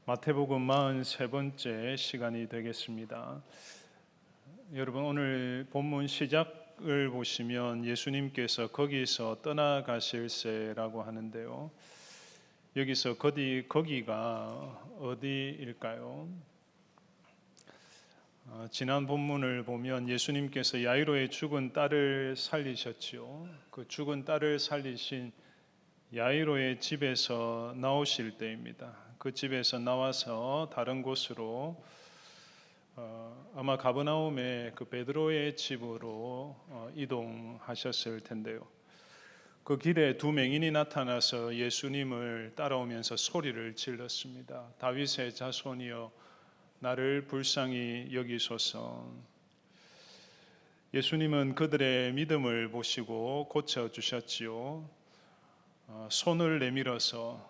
마태복음 43번째 시간이 되겠습니다. 여러분, 오늘 본문 시작을 보시면 예수님께서 거기서 떠나가실세라고 하는데요. 여기서 거기가 어디일까요? 지난 본문을 보면 예수님께서 야이로의 죽은 딸을 살리셨지요. 그 죽은 딸을 살리신 야이로의 집에서 나오실 때입니다. 그 집에서 나와서 다른 곳으로 아마 가버나움의 그 베드로의 집으로 이동하셨을 텐데요. 그 길에 두 맹인이 나타나서 예수님을 따라오면서 소리를 질렀습니다. 다윗의 자손이여 나를 불쌍히 여기소서. 예수님은 그들의 믿음을 보시고 고쳐주셨지요. 손을 내밀어서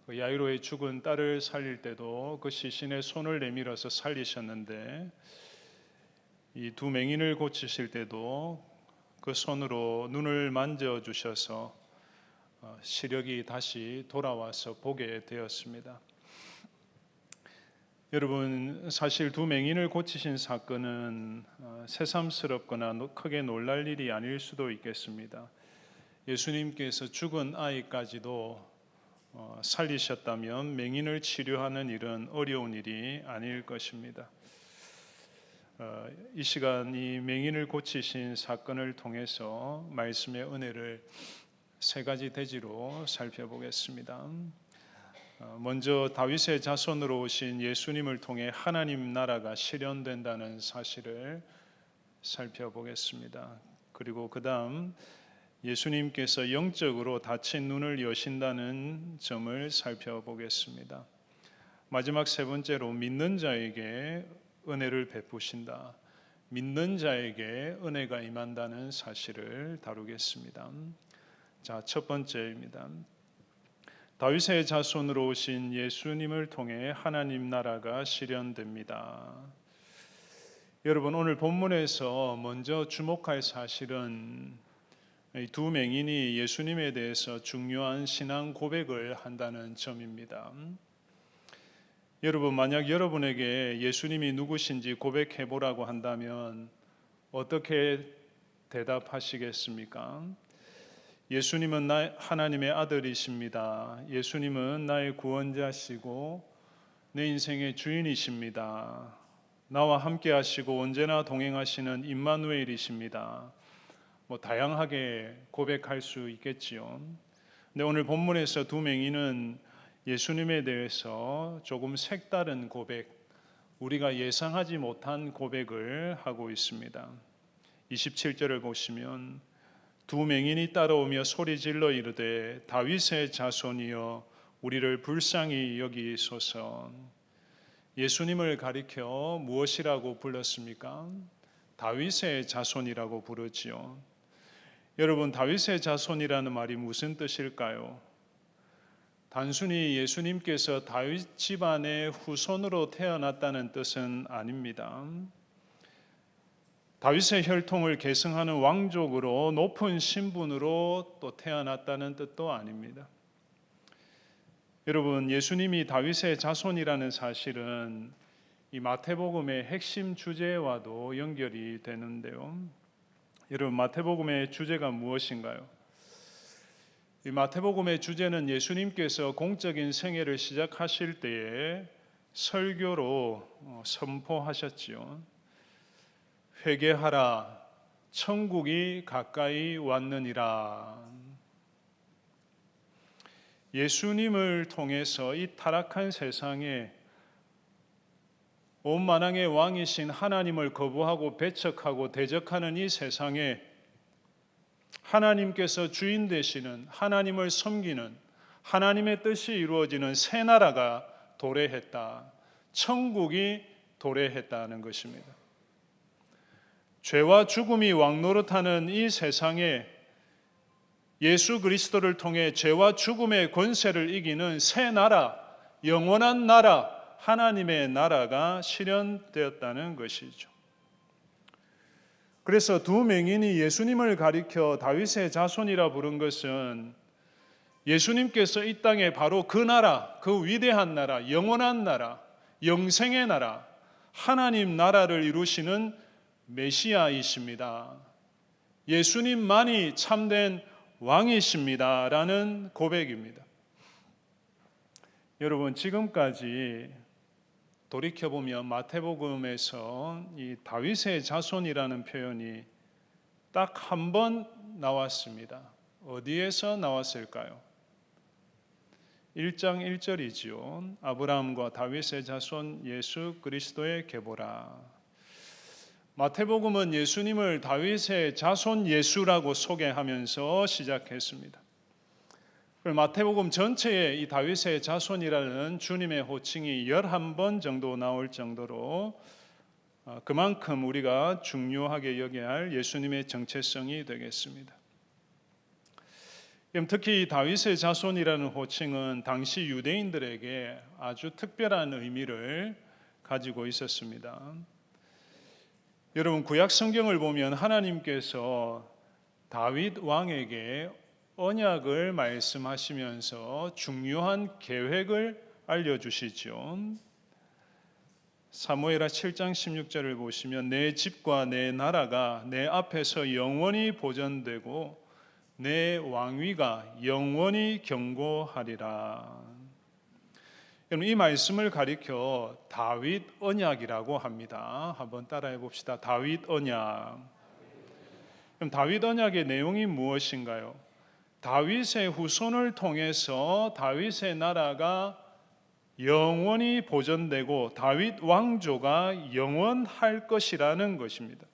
그 야이로의 죽은 딸을 살릴 때도 그 시신의 손을 내밀어서 살리셨는데, 이 두 맹인을 고치실 때도 그 손으로 눈을 만져주셔서 시력이 다시 돌아와서 보게 되었습니다. 여러분, 사실 두 맹인을 고치신 사건은 새삼스럽거나 크게 놀랄 일이 아닐 수도 있겠습니다. 예수님께서 죽은 아이까지도 살리셨다면 맹인을 치료하는 일은 어려운 일이 아닐 것입니다. 이 시간 이 맹인을 고치신 사건을 통해서 말씀의 은혜를 세 가지 대지로 살펴보겠습니다. 먼저 다윗의 자손으로 오신 예수님을 통해 하나님 나라가 실현된다는 사실을 살펴보겠습니다. 그리고 그 다음 예수님께서 영적으로 닫힌 눈을 여신다는 점을 살펴보겠습니다. 마지막 세 번째로 믿는 자에게 은혜를 베푸신다. 믿는 자에게 은혜가 임한다는 사실을 다루겠습니다. 자, 첫 번째입니다. 다윗의 자손으로 오신 예수님을 통해 하나님 나라가 실현됩니다. 여러분, 오늘 본문에서 먼저 주목할 사실은 이 두 맹인이 예수님에 대해서 중요한 신앙 고백을 한다는 점입니다. 여러분, 만약 여러분에게 예수님이 누구신지 고백해 보라고 한다면 어떻게 대답하시겠습니까? 예수님은 하나님의 아들이십니다. 예수님은 나의 구원자시고 내 인생의 주인이십니다. 나와 함께 하시고 언제나 동행하시는 임마누엘이십니다. 다양하게 고백할 수 있겠지요. 근데 오늘 본문에서 두 맹인은 예수님에 대해서 조금 색다른 고백, 우리가 예상하지 못한 고백을 하고 있습니다. 27절을 보시면 두 맹인이 따라오며 소리질러 이르되 다윗의 자손이여 우리를 불쌍히 여기소서. 예수님을 가리켜 무엇이라고 불렀습니까? 다윗의 자손이라고 부르지요. 여러분, 다윗의 자손이라는 말이 무슨 뜻일까요? 단순히 예수님께서 다윗 집안의 후손으로 태어났다는 뜻은 아닙니다. 다윗의 혈통을 계승하는 왕족으로 높은 신분으로 또 태어났다는 뜻도 아닙니다. 여러분, 예수님이 다윗의 자손이라는 사실은 이 마태복음의 핵심 주제와도 연결이 되는데요. 여러분, 마태복음의 주제가 무엇인가요? 이 마태복음의 주제는 예수님께서 공적인 생애를 시작하실 때에 설교로 선포하셨지요. 회개하라, 천국이 가까이 왔느니라. 예수님을 통해서 이 타락한 세상에 온 만왕의 왕이신 하나님을 거부하고 배척하고 대적하는 이 세상에 하나님께서 주인 되시는, 하나님을 섬기는, 하나님의 뜻이 이루어지는 새 나라가 도래했다. 천국이 도래했다는 것입니다. 죄와 죽음이 왕노릇하는 이 세상에 예수 그리스도를 통해 죄와 죽음의 권세를 이기는 새 나라, 영원한 나라, 하나님의 나라가 실현되었다는 것이죠. 그래서 두 맹인이 예수님을 가리켜 다윗의 자손이라 부른 것은 예수님께서 이 땅에 바로 그 나라, 그 위대한 나라, 영원한 나라, 영생의 나라, 하나님 나라를 이루시는 메시아이십니다. 예수님만이 참된 왕이십니다. 라는 고백입니다. 여러분, 지금까지 돌이켜보면 마태복음에서 이 다윗의 자손이라는 표현이 딱 한 번 나왔습니다. 어디에서 나왔을까요? 1장 1절이지요. 아브라함과 다윗의 자손 예수 그리스도의 계보라. 마태복음은 예수님을 다윗의 자손 예수라고 소개하면서 시작했습니다. 마태복음 전체에 이 다윗의 자손이라는 주님의 호칭이 11번 정도 나올 정도로 그만큼 우리가 중요하게 여겨야 할 예수님의 정체성이 되겠습니다. 특히 다윗의 자손이라는 호칭은 당시 유대인들에게 아주 특별한 의미를 가지고 있었습니다. 여러분, 구약 성경을 보면 하나님께서 다윗 왕에게 언약을 말씀하시면서 중요한 계획을 알려주시죠. 사무엘하 7장 16절을 보시면 내 집과 내 나라가 내 앞에서 영원히 보존되고 내 왕위가 영원히 경고하리라. 여러분, 이 말씀을 가리켜 다윗 언약이라고 합니다. 한번 따라해 봅시다. 다윗 언약. 그럼 다윗 언약의 내용이 무엇인가요? 다윗의 후손을 통해서 다윗의 나라가 영원히 보존되고 다윗 왕조가 영원할 것이라는 것입니다.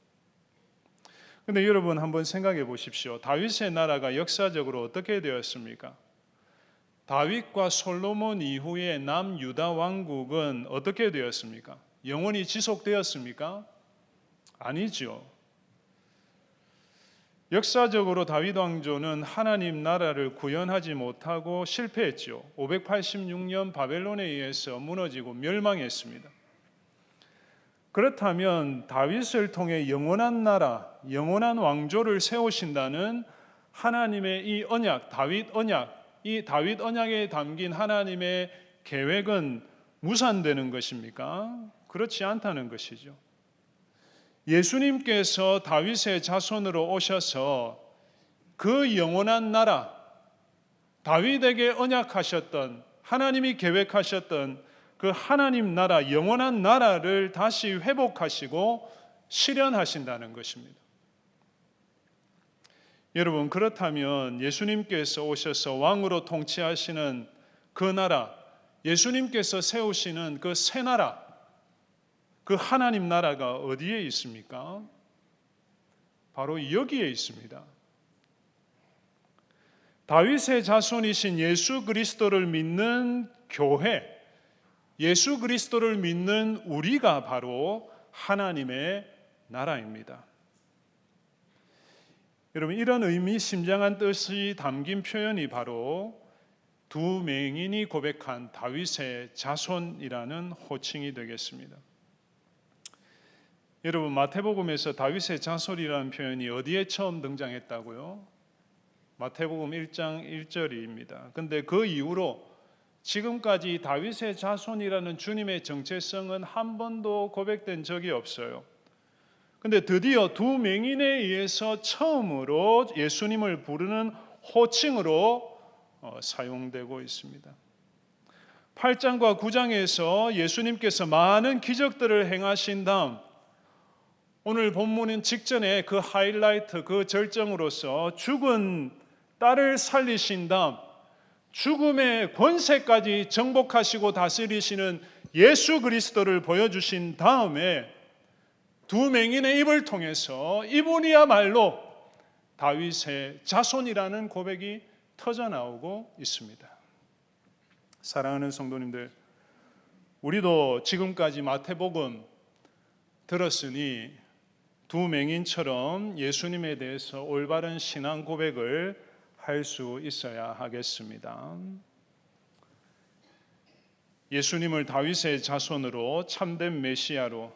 근데 여러분 한번 생각해 보십시오. 다윗의 나라가 역사적으로 어떻게 되었습니까? 다윗과 솔로몬 이후에 남유다 왕국은 어떻게 되었습니까? 영원히 지속되었습니까? 아니죠. 역사적으로 다윗 왕조는 하나님 나라를 구현하지 못하고 실패했죠. 586년 바벨론에 의해서 무너지고 멸망했습니다. 그렇다면 다윗을 통해 영원한 나라, 영원한 왕조를 세우신다는 하나님의 이 언약, 다윗 언약, 이 다윗 언약에 담긴 하나님의 계획은 무산되는 것입니까? 그렇지 않다는 것이죠. 예수님께서 다윗의 자손으로 오셔서 그 영원한 나라, 다윗에게 언약하셨던, 하나님이 계획하셨던 그 하나님 나라, 영원한 나라를 다시 회복하시고 실현하신다는 것입니다. 여러분, 그렇다면 예수님께서 오셔서 왕으로 통치하시는 그 나라, 예수님께서 세우시는 그 새 나라, 그 하나님 나라가 어디에 있습니까? 바로 여기에 있습니다. 다윗의 자손이신 예수 그리스도를 믿는 교회, 예수 그리스도를 믿는 우리가 바로 하나님의 나라입니다. 여러분, 이런 의미심장한 뜻이 담긴 표현이 바로 두 맹인이 고백한 다윗의 자손이라는 호칭이 되겠습니다. 여러분, 마태복음에서 다윗의 자손이라는 표현이 어디에 처음 등장했다고요? 마태복음 1장 1절입니다. 근데 그 이후로 지금까지 다윗의 자손이라는 주님의 정체성은 한 번도 고백된 적이 없어요. 근데 드디어 두 맹인에 의해서 처음으로 예수님을 부르는 호칭으로 사용되고 있습니다. 8장과 9장에서 예수님께서 많은 기적들을 행하신 다음 오늘 본문은 직전에 그 하이라이트, 그 절정으로서 죽은 딸을 살리신 다음 죽음의 권세까지 정복하시고 다스리시는 예수 그리스도를 보여주신 다음에 두 맹인의 입을 통해서 이분이야말로 다윗의 자손이라는 고백이 터져나오고 있습니다. 사랑하는 성도님들, 우리도 지금까지 마태복음 들었으니 두 맹인처럼 예수님에 대해서 올바른 신앙 고백을 할 수 있어야 하겠습니다. 예수님을 다윗의 자손으로 참된 메시아로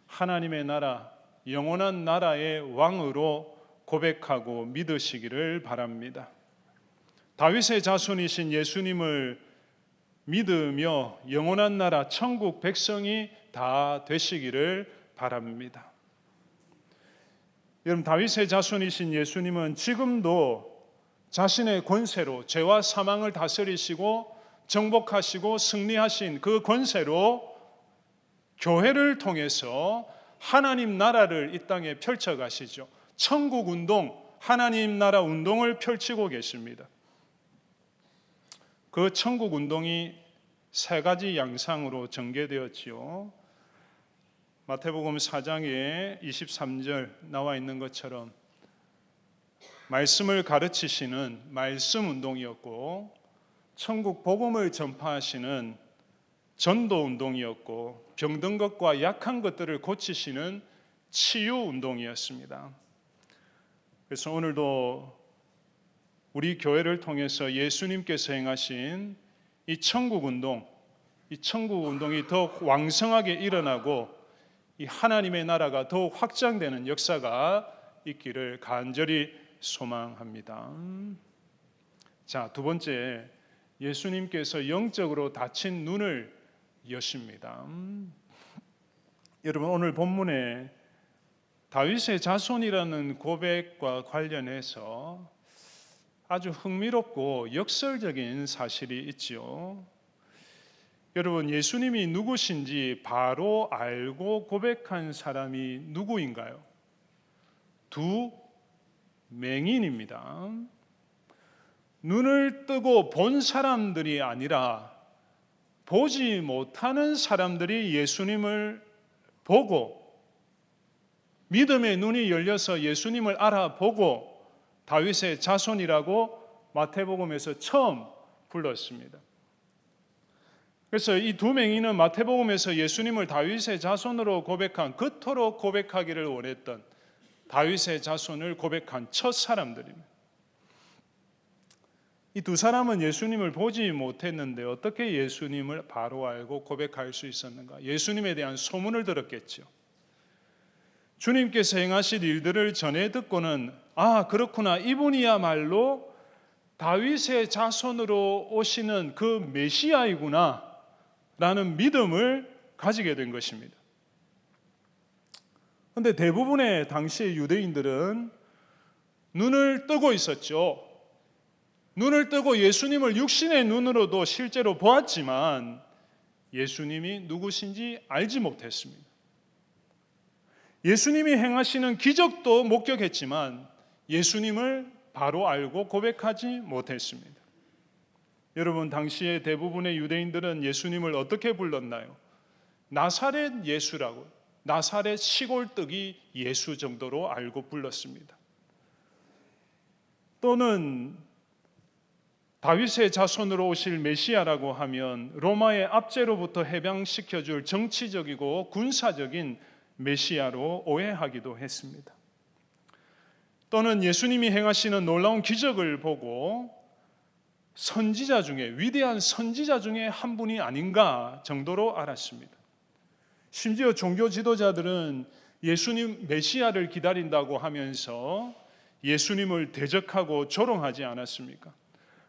하나님의 나라, 영원한 나라의 왕으로 고백하고 믿으시기를 바랍니다. 다윗의 자손이신 예수님을 믿으며 영원한 나라 천국 백성이 다 되시기를 바랍니다. 여러분, 다윗의 자손이신 예수님은 지금도 자신의 권세로 죄와 사망을 다스리시고 정복하시고 승리하신 그 권세로 교회를 통해서 하나님 나라를 이 땅에 펼쳐가시죠. 천국 운동, 하나님 나라 운동을 펼치고 계십니다. 그 천국 운동이 세 가지 양상으로 전개되었지요. 마태복음 4장에 23절 나와 있는 것처럼 말씀을 가르치시는 말씀 운동이었고, 천국 복음을 전파하시는 전도 운동이었고, 병든 것과 약한 것들을 고치시는 치유 운동이었습니다. 그래서 오늘도 우리 교회를 통해서 예수님께서 행하신 이 천국 운동이 더욱 왕성하게 일어나고 이 하나님의 나라가 더욱 확장되는 역사가 있기를 간절히 소망합니다. 자, 두 번째, 예수님께서 영적으로 닫힌 눈을 여십니다. 여러분, 오늘 본문에 다윗의 자손이라는 고백과 관련해서 아주 흥미롭고 역설적인 사실이 있지요. 여러분, 예수님이 누구신지 바로 알고 고백한 사람이 누구인가요? 두 맹인입니다. 눈을 뜨고 본 사람들이 아니라 보지 못하는 사람들이 예수님을 보고 믿음의 눈이 열려서 예수님을 알아보고 다윗의 자손이라고 마태복음에서 처음 불렀습니다. 그래서 이 두 맹인은 마태복음에서 예수님을 다윗의 자손으로 고백한, 그토록 고백하기를 원했던 다윗의 자손을 고백한 첫 사람들입니다. 이 두 사람은 예수님을 보지 못했는데 어떻게 예수님을 바로 알고 고백할 수 있었는가? 예수님에 대한 소문을 들었겠죠. 주님께서 행하실 일들을 전해 듣고는 그렇구나, 이분이야말로 다윗의 자손으로 오시는 그 메시아이구나 라는 믿음을 가지게 된 것입니다. 그런데 대부분의 당시의 유대인들은 눈을 뜨고 있었죠. 눈을 뜨고 예수님을 육신의 눈으로도 실제로 보았지만 예수님이 누구신지 알지 못했습니다. 예수님이 행하시는 기적도 목격했지만 예수님을 바로 알고 고백하지 못했습니다. 여러분, 당시에 대부분의 유대인들은 예수님을 어떻게 불렀나요? 나사렛 예수라고, 나사렛 시골뜨기 예수 정도로 알고 불렀습니다. 또는 다윗의 자손으로 오실 메시아라고 하면 로마의 압제로부터 해방시켜줄 정치적이고 군사적인 메시아로 오해하기도 했습니다. 또는 예수님이 행하시는 놀라운 기적을 보고 선지자 중에, 위대한 선지자 중에 한 분이 아닌가 정도로 알았습니다. 심지어 종교 지도자들은 예수님 메시아를 기다린다고 하면서 예수님을 대적하고 조롱하지 않았습니까?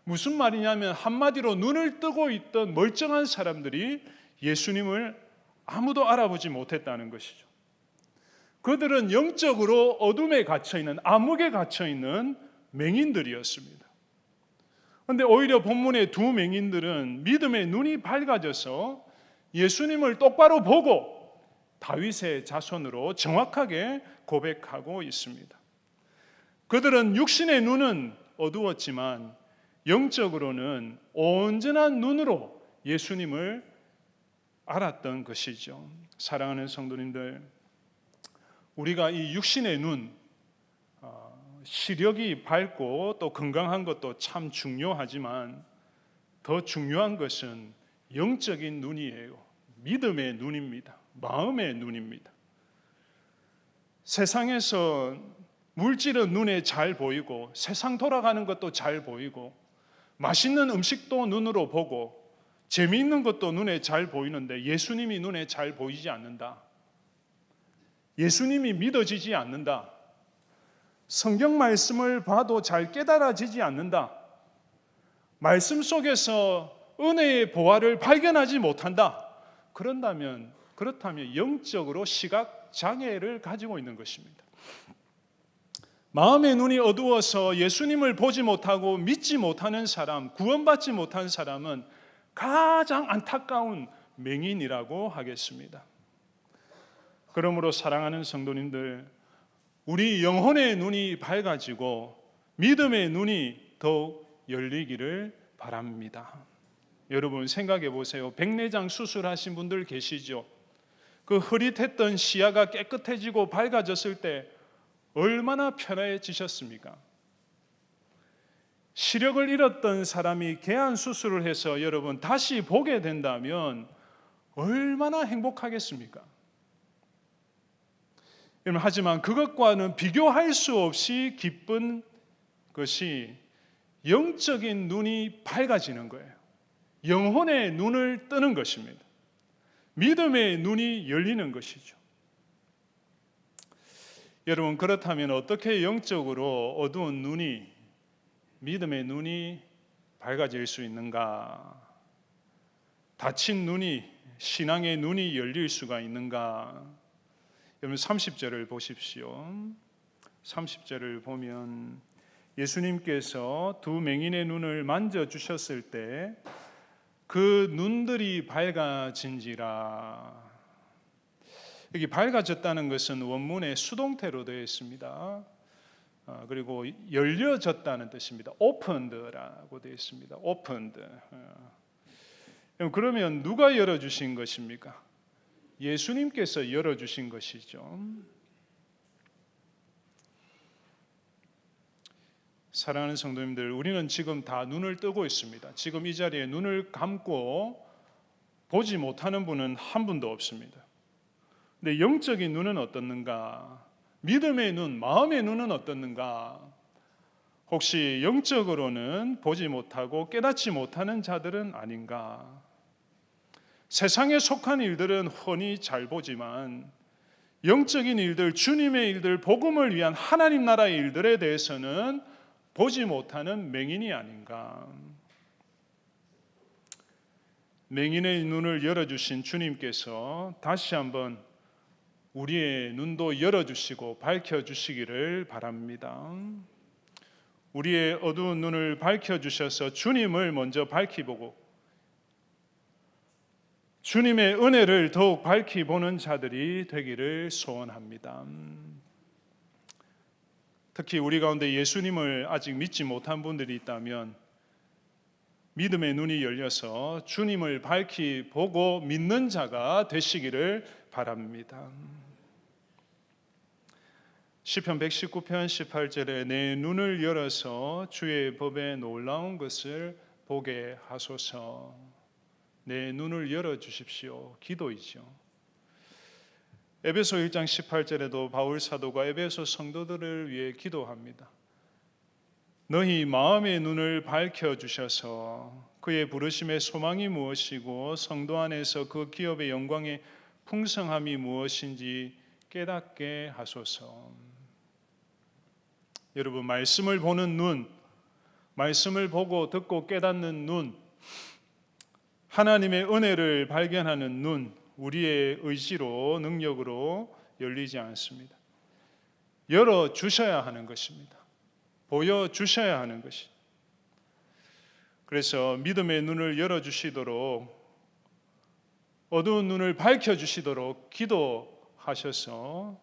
무슨 말이냐면 한마디로 눈을 뜨고 있던 멀쩡한 사람들이 예수님을 아무도 알아보지 못했다는 것이죠. 그들은 영적으로 어둠에 갇혀있는, 암흑에 갇혀있는 맹인들이었습니다. 그런데 오히려 본문의 두 맹인들은 믿음의 눈이 밝아져서 예수님을 똑바로 보고 다윗의 자손으로 정확하게 고백하고 있습니다. 그들은 육신의 눈은 어두웠지만 영적으로는 온전한 눈으로 예수님을 알았던 것이죠. 사랑하는 성도님들, 우리가 이 육신의 눈, 시력이 밝고 또 건강한 것도 참 중요하지만 더 중요한 것은 영적인 눈이에요. 믿음의 눈입니다. 마음의 눈입니다. 세상에서 물질은 눈에 잘 보이고 세상 돌아가는 것도 잘 보이고 맛있는 음식도 눈으로 보고 재미있는 것도 눈에 잘 보이는데 예수님이 눈에 잘 보이지 않는다. 예수님이 믿어지지 않는다. 성경 말씀을 봐도 잘 깨달아지지 않는다. 말씀 속에서 은혜의 보화를 발견하지 못한다. 그렇다면 영적으로 시각 장애를 가지고 있는 것입니다. 마음의 눈이 어두워서 예수님을 보지 못하고 믿지 못하는 사람, 구원받지 못한 사람은 가장 안타까운 맹인이라고 하겠습니다. 그러므로 사랑하는 성도님들, 우리 영혼의 눈이 밝아지고 믿음의 눈이 더욱 열리기를 바랍니다. 여러분 생각해 보세요. 백내장 수술하신 분들 계시죠? 그 흐릿했던 시야가 깨끗해지고 밝아졌을 때 얼마나 편해지셨습니까? 시력을 잃었던 사람이 개안 수술을 해서 여러분 다시 보게 된다면 얼마나 행복하겠습니까? 하지만 그것과는 비교할 수 없이 기쁜 것이 영적인 눈이 밝아지는 거예요. 영혼의 눈을 뜨는 것입니다. 믿음의 눈이 열리는 것이죠. 여러분, 그렇다면 어떻게 영적으로 어두운 눈이, 믿음의 눈이 밝아질 수 있는가? 닫힌 눈이, 신앙의 눈이 열릴 수가 있는가? 여러분 30절을 보십시오. 30절을 보면 예수님께서 두 맹인의 눈을 만져주셨을 때 그 눈들이 밝아진지라. 여기 밝아졌다는 것은 원문에 수동태로 되어 있습니다. 그리고 열려졌다는 뜻입니다. opened라고 되어 있습니다. opened. 그러면 누가 열어주신 것입니까? 예수님께서 열어주신 것이죠. 사랑하는 성도님들, 우리는 지금 다 눈을 뜨고 있습니다. 지금 이 자리에 눈을 감고 보지 못하는 분은 한 분도 없습니다. 근데 영적인 눈은 어떻는가? 믿음의 눈, 마음의 눈은 어떻는가? 혹시 영적으로는 보지 못하고 깨닫지 못하는 자들은 아닌가? 세상에 속한 일들은 훤히 잘 보지만 영적인 일들, 주님의 일들, 복음을 위한 하나님 나라의 일들에 대해서는 보지 못하는 맹인이 아닌가? 맹인의 눈을 열어주신 주님께서 다시 한번 우리의 눈도 열어주시고 밝혀주시기를 바랍니다. 우리의 어두운 눈을 밝혀주셔서 주님을 먼저 밝히 보고 주님의 은혜를 더욱 밝히 보는 자들이 되기를 소원합니다. 특히 우리 가운데 예수님을 아직 믿지 못한 분들이 있다면 믿음의 눈이 열려서 주님을 밝히 보고 믿는 자가 되시기를 바랍니다. 시편 119편 18절에 내 눈을 열어서 주의 법에 놀라운 것을 보게 하소서. 내 눈을 열어주십시오. 기도이죠. 에베소 1장 18절에도 바울 사도가 에베소 성도들을 위해 기도합니다. 너희 마음의 눈을 밝혀주셔서 그의 부르심의 소망이 무엇이고 성도 안에서 그 기업의 영광의 풍성함이 무엇인지 깨닫게 하소서. 여러분, 말씀을 보는 눈, 말씀을 보고 듣고 깨닫는 눈, 하나님의 은혜를 발견하는 눈, 우리의 의지로 능력으로 열리지 않습니다. 열어주셔야 하는 것입니다. 보여주셔야 하는 것이. 그래서 믿음의 눈을 열어주시도록 어두운 눈을 밝혀주시도록 기도하셔서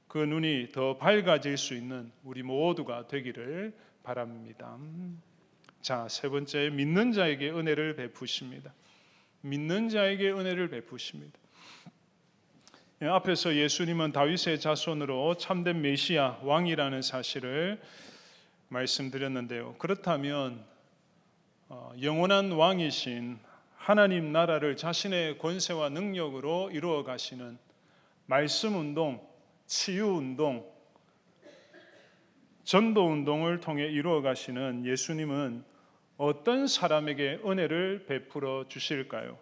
그 눈이 더 밝아질 수 있는 우리 모두가 되기를 바랍니다. 자, 세 번째, 믿는 자에게 은혜를 베푸십니다. 믿는 자에게 은혜를 베푸십니다. 앞에서 예수님은 다윗의 자손으로 참된 메시아 왕이라는 사실을 말씀드렸는데요. 그렇다면 영원한 왕이신 하나님 나라를 자신의 권세와 능력으로 이루어 가시는 말씀 운동, 치유 운동, 전도 운동을 통해 이루어 가시는 예수님은 어떤 사람에게 은혜를 베풀어 주실까요?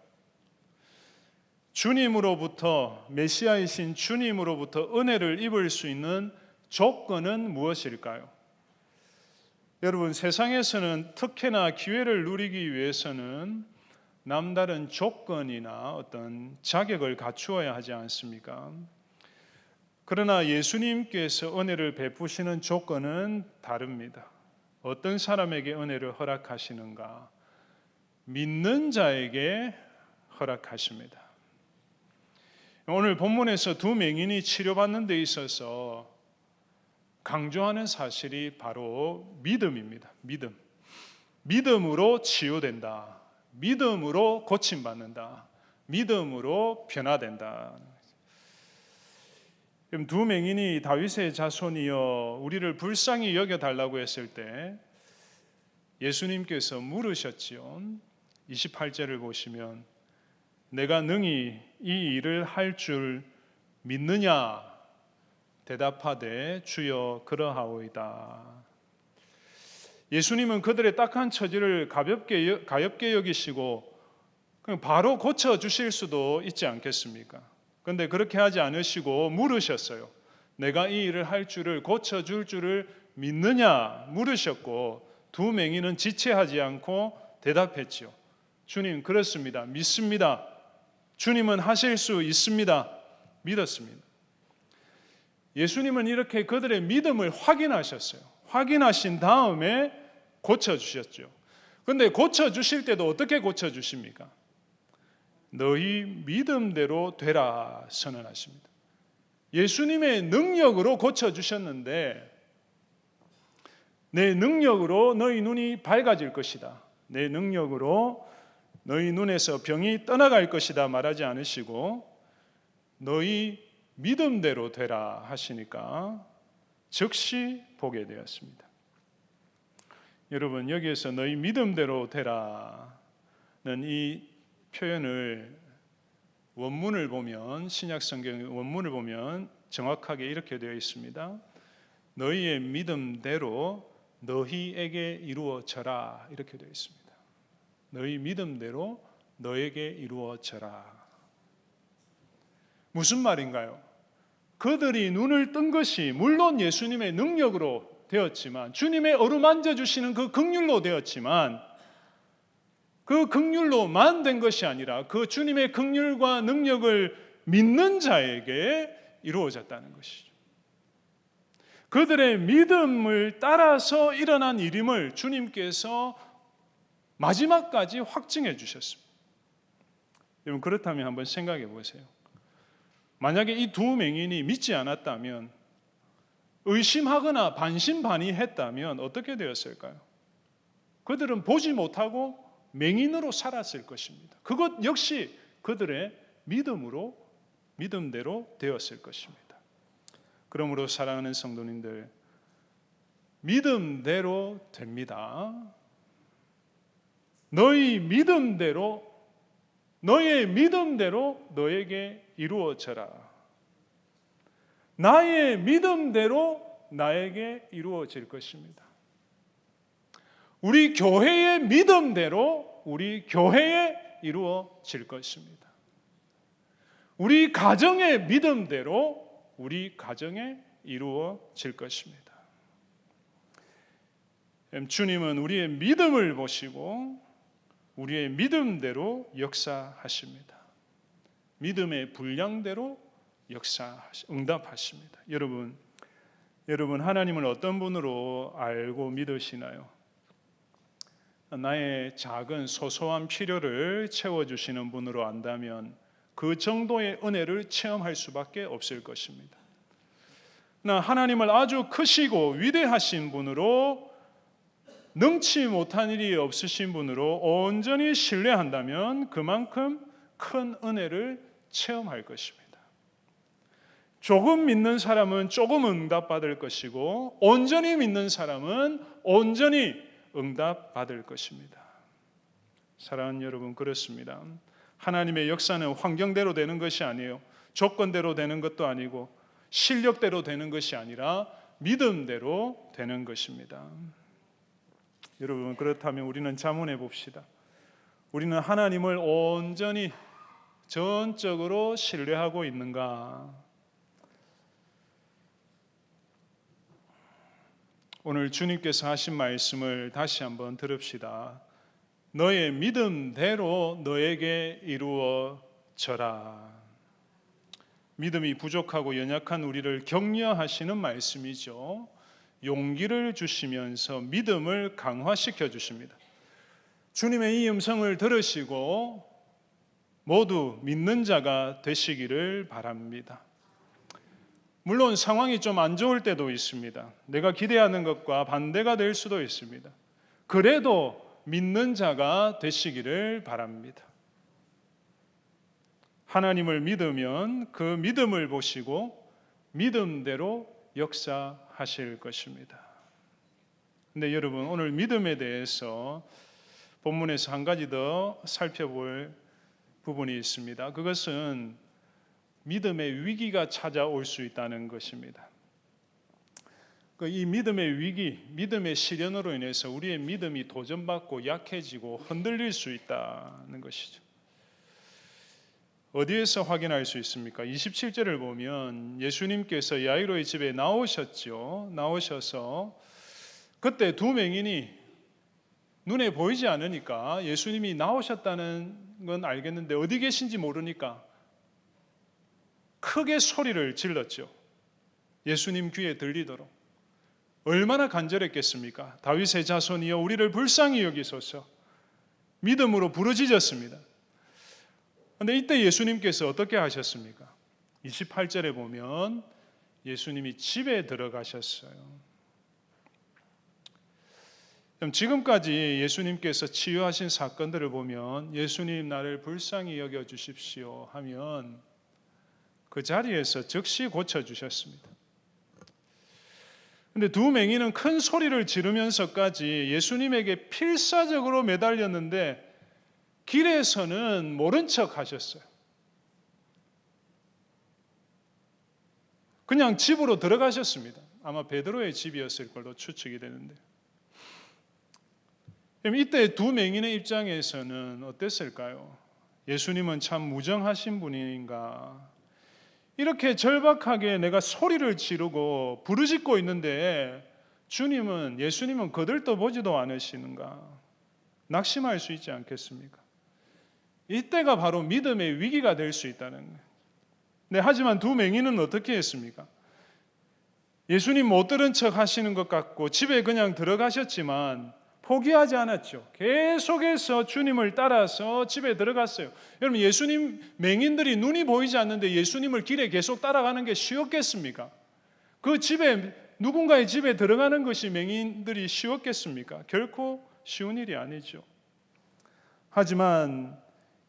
주님으로부터, 메시아이신 주님으로부터 은혜를 입을 수 있는 조건은 무엇일까요? 여러분, 세상에서는 특혜나 기회를 누리기 위해서는 남다른 조건이나 어떤 자격을 갖추어야 하지 않습니까? 그러나 예수님께서 은혜를 베푸시는 조건은 다릅니다. 어떤 사람에게 은혜를 허락하시는가? 믿는 자에게 허락하십니다. 오늘 본문에서 두 맹인이 치료받는 데 있어서 강조하는 사실이 바로 믿음입니다. 믿음. 믿음으로 치유된다. 믿음으로 고침받는다. 믿음으로 변화된다. 그럼 두 맹인이 다윗의 자손이여 우리를 불쌍히 여겨달라고 했을 때 예수님께서 물으셨지요. 28절을 보시면 내가 능히 이 일을 할 줄 믿느냐? 대답하되 주여 그러하오이다. 예수님은 그들의 딱한 처지를 가볍게 여기시고 그냥 바로 고쳐주실 수도 있지 않겠습니까? 그런데 그렇게 하지 않으시고 물으셨어요. 내가 이 일을 할 줄을 고쳐줄 줄을 믿느냐? 물으셨고 두 맹인은 지체하지 않고 대답했죠. 주님 그렇습니다. 믿습니다. 주님은 하실 수 있습니다. 믿었습니다. 예수님은 이렇게 그들의 믿음을 확인하셨어요. 확인하신 다음에 고쳐주셨죠. 그런데 고쳐주실 때도 어떻게 고쳐주십니까? 너희 믿음대로 되라 선언하십니다. 예수님의 능력으로 고쳐주셨는데 내 능력으로 너희 눈이 밝아질 것이다. 내 능력으로 너희 눈에서 병이 떠나갈 것이다 말하지 않으시고 너희 믿음대로 되라 하시니까 즉시 보게 되었습니다. 여러분 여기에서 너희 믿음대로 되라는 이 표현을 원문을 보면 신약성경 원문을 보면 정확하게 이렇게 되어 있습니다. 너희의 믿음대로 너희에게 이루어져라 이렇게 되어 있습니다. 너희 믿음대로 너에게 이루어져라. 무슨 말인가요? 그들이 눈을 뜬 것이 물론 예수님의 능력으로 되었지만 주님의 어루만져 주시는 그 긍휼로 되었지만 그 긍휼로만 된 것이 아니라 그 주님의 긍휼과 능력을 믿는 자에게 이루어졌다는 것이죠. 그들의 믿음을 따라서 일어난 일임을 주님께서 마지막까지 확증해 주셨습니다. 여러분 그렇다면 한번 생각해 보세요. 만약에 이 두 맹인이 믿지 않았다면 의심하거나 반신반의했다면 어떻게 되었을까요? 그들은 보지 못하고 맹인으로 살았을 것입니다. 그것 역시 그들의 믿음대로 되었을 것입니다. 그러므로 사랑하는 성도님들, 믿음대로 됩니다. 너의 믿음대로 너에게 이루어져라. 나의 믿음대로 나에게 이루어질 것입니다. 우리 교회의 믿음대로 우리 교회에 이루어질 것입니다. 우리 가정의 믿음대로 우리 가정에 이루어질 것입니다. 주님은 우리의 믿음을 보시고 우리의 믿음대로 역사하십니다. 믿음의 분량대로 응답하십니다. 여러분 하나님을 어떤 분으로 알고 믿으시나요? 나의 작은 소소한 필요를 채워주시는 분으로 안다면 그 정도의 은혜를 체험할 수밖에 없을 것입니다. 하나님을 아주 크시고 위대하신 분으로 능치 못한 일이 없으신 분으로 온전히 신뢰한다면 그만큼 큰 은혜를 체험할 것입니다. 조금 믿는 사람은 조금 응답받을 것이고 온전히 믿는 사람은 온전히 응답받을 것입니다. 사랑하는 여러분 그렇습니다. 하나님의 역사는 환경대로 되는 것이 아니에요. 조건대로 되는 것도 아니고 실력대로 되는 것이 아니라 믿음대로 되는 것입니다. 여러분 그렇다면 우리는 자문해 봅시다. 우리는 하나님을 온전히 전적으로 신뢰하고 있는가? 오늘 주님께서 하신 말씀을 다시 한번 들읍시다. 너의 믿음대로 너에게 이루어져라. 믿음이 부족하고 연약한 우리를 격려하시는 말씀이죠. 용기를 주시면서 믿음을 강화시켜 주십니다. 주님의 이 음성을 들으시고 모두 믿는 자가 되시기를 바랍니다. 물론 상황이 좀 안 좋을 때도 있습니다. 내가 기대하는 것과 반대가 될 수도 있습니다. 그래도 믿는 자가 되시기를 바랍니다. 하나님을 믿으면 그 믿음을 보시고 믿음대로 역사하실 것입니다. 근데 여러분, 오늘 믿음에 대해서 본문에서 한 가지 더 살펴볼 부분이 있습니다. 그것은 믿음의 위기가 찾아올 수 있다는 것입니다. 이 믿음의 위기, 믿음의 시련으로 인해서 우리의 믿음이 도전받고 약해지고 흔들릴 수 있다는 것이죠. 어디에서 확인할 수 있습니까? 27절을 보면 예수님께서 야이로의 집에 나오셨죠. 나오셔서 그때 두 맹인이 눈에 보이지 않으니까 예수님이 나오셨다는 건 알겠는데 어디 계신지 모르니까 크게 소리를 질렀죠. 예수님 귀에 들리도록. 얼마나 간절했겠습니까? 다윗의 자손이여 우리를 불쌍히 여기소서. 믿음으로 부르짖었습니다. 그런데 이때 예수님께서 어떻게 하셨습니까? 28절에 보면 예수님이 집에 들어가셨어요. 그럼 지금까지 예수님께서 치유하신 사건들을 보면 예수님 나를 불쌍히 여겨 주십시오 하면 그 자리에서 즉시 고쳐주셨습니다. 그런데 두 맹인은 큰 소리를 지르면서까지 예수님에게 필사적으로 매달렸는데 길에서는 모른 척 하셨어요. 그냥 집으로 들어가셨습니다. 아마 베드로의 집이었을 걸로 추측이 되는데. 그럼 이때 두 맹인의 입장에서는 어땠을까요? 예수님은 참 무정하신 분인가? 이렇게 절박하게 내가 소리를 지르고 부르짖고 있는데 예수님은 거들떠 보지도 않으시는가? 낙심할 수 있지 않겠습니까? 이때가 바로 믿음의 위기가 될 수 있다는 거예요. 네, 하지만 두 맹인은 어떻게 했습니까? 예수님 못 들은 척 하시는 것 같고 집에 그냥 들어가셨지만 포기하지 않았죠. 계속해서 주님을 따라서 집에 들어갔어요. 여러분, 예수님 맹인들이 눈이 보이지 않는데 예수님을 길에 계속 따라가는 게 쉬웠겠습니까? 그 집에 누군가의 집에 들어가는 것이 맹인들이 쉬웠겠습니까? 결코 쉬운 일이 아니죠. 하지만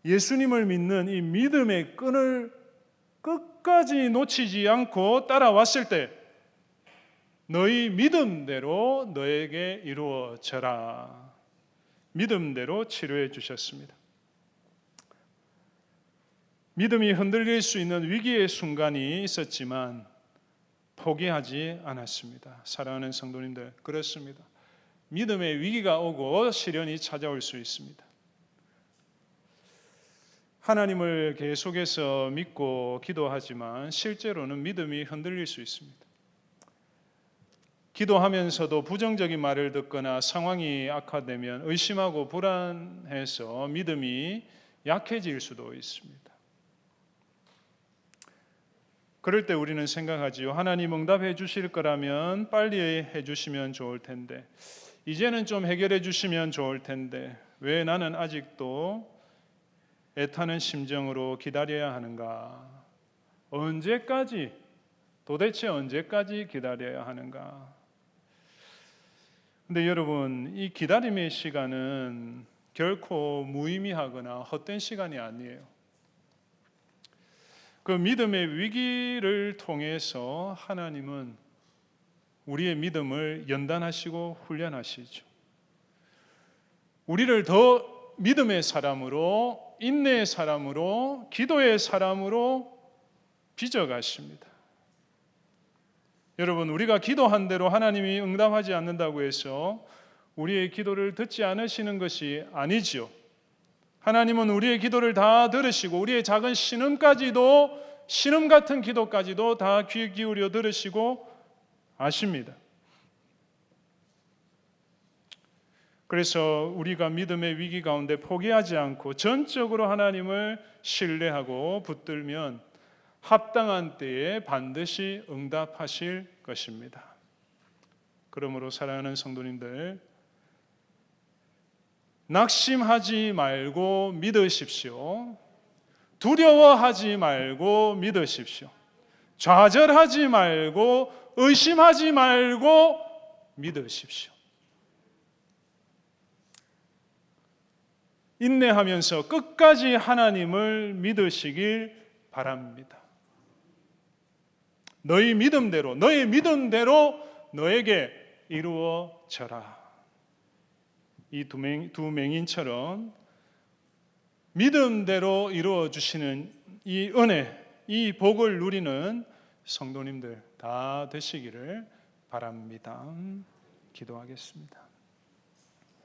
예수님을 믿는 이 믿음의 끈을 끝까지 놓치지 않고 따라왔을 때 너희 믿음대로 너에게 이루어져라. 믿음대로 치료해 주셨습니다. 믿음이 흔들릴 수 있는 위기의 순간이 있었지만 포기하지 않았습니다. 사랑하는 성도님들, 그렇습니다. 믿음의 위기가 오고 시련이 찾아올 수 있습니다. 하나님을 계속해서 믿고 기도하지만 실제로는 믿음이 흔들릴 수 있습니다. 기도하면서도 부정적인 말을 듣거나 상황이 악화되면 의심하고 불안해서 믿음이 약해질 수도 있습니다. 그럴 때 우리는 생각하지요. 하나님 응답해 주실 거라면 빨리 해 주시면 좋을 텐데, 이제는 좀 해결해 주시면 좋을 텐데 왜 나는 아직도 애타는 심정으로 기다려야 하는가? 도대체 언제까지 기다려야 하는가? 근데 여러분, 이 기다림의 시간은 결코 무의미하거나 헛된 시간이 아니에요. 그 믿음의 위기를 통해서 하나님은 우리의 믿음을 연단하시고 훈련하시죠. 우리를 더 믿음의 사람으로, 인내의 사람으로, 기도의 사람으로 빚어가십니다. 여러분, 우리가 기도한 대로 하나님이 응답하지 않는다고 해서 우리의 기도를 듣지 않으시는 것이 아니지요. 하나님은 우리의 기도를 다 들으시고 우리의 작은 신음 같은 기도까지도 다 귀 기울여 들으시고 아십니다. 그래서 우리가 믿음의 위기 가운데 포기하지 않고 전적으로 하나님을 신뢰하고 붙들면 합당한 때에 반드시 응답하실 것입니다. 그러므로 사랑하는 성도님들, 낙심하지 말고 믿으십시오. 두려워하지 말고 믿으십시오. 좌절하지 말고 의심하지 말고 믿으십시오. 인내하면서 끝까지 하나님을 믿으시길 바랍니다. 너의 믿음대로 너에게 이루어져라. 이 두 맹인처럼 믿음대로 이루어 주시는 이 은혜, 이 복을 누리는 성도님들 다 되시기를 바랍니다. 기도하겠습니다.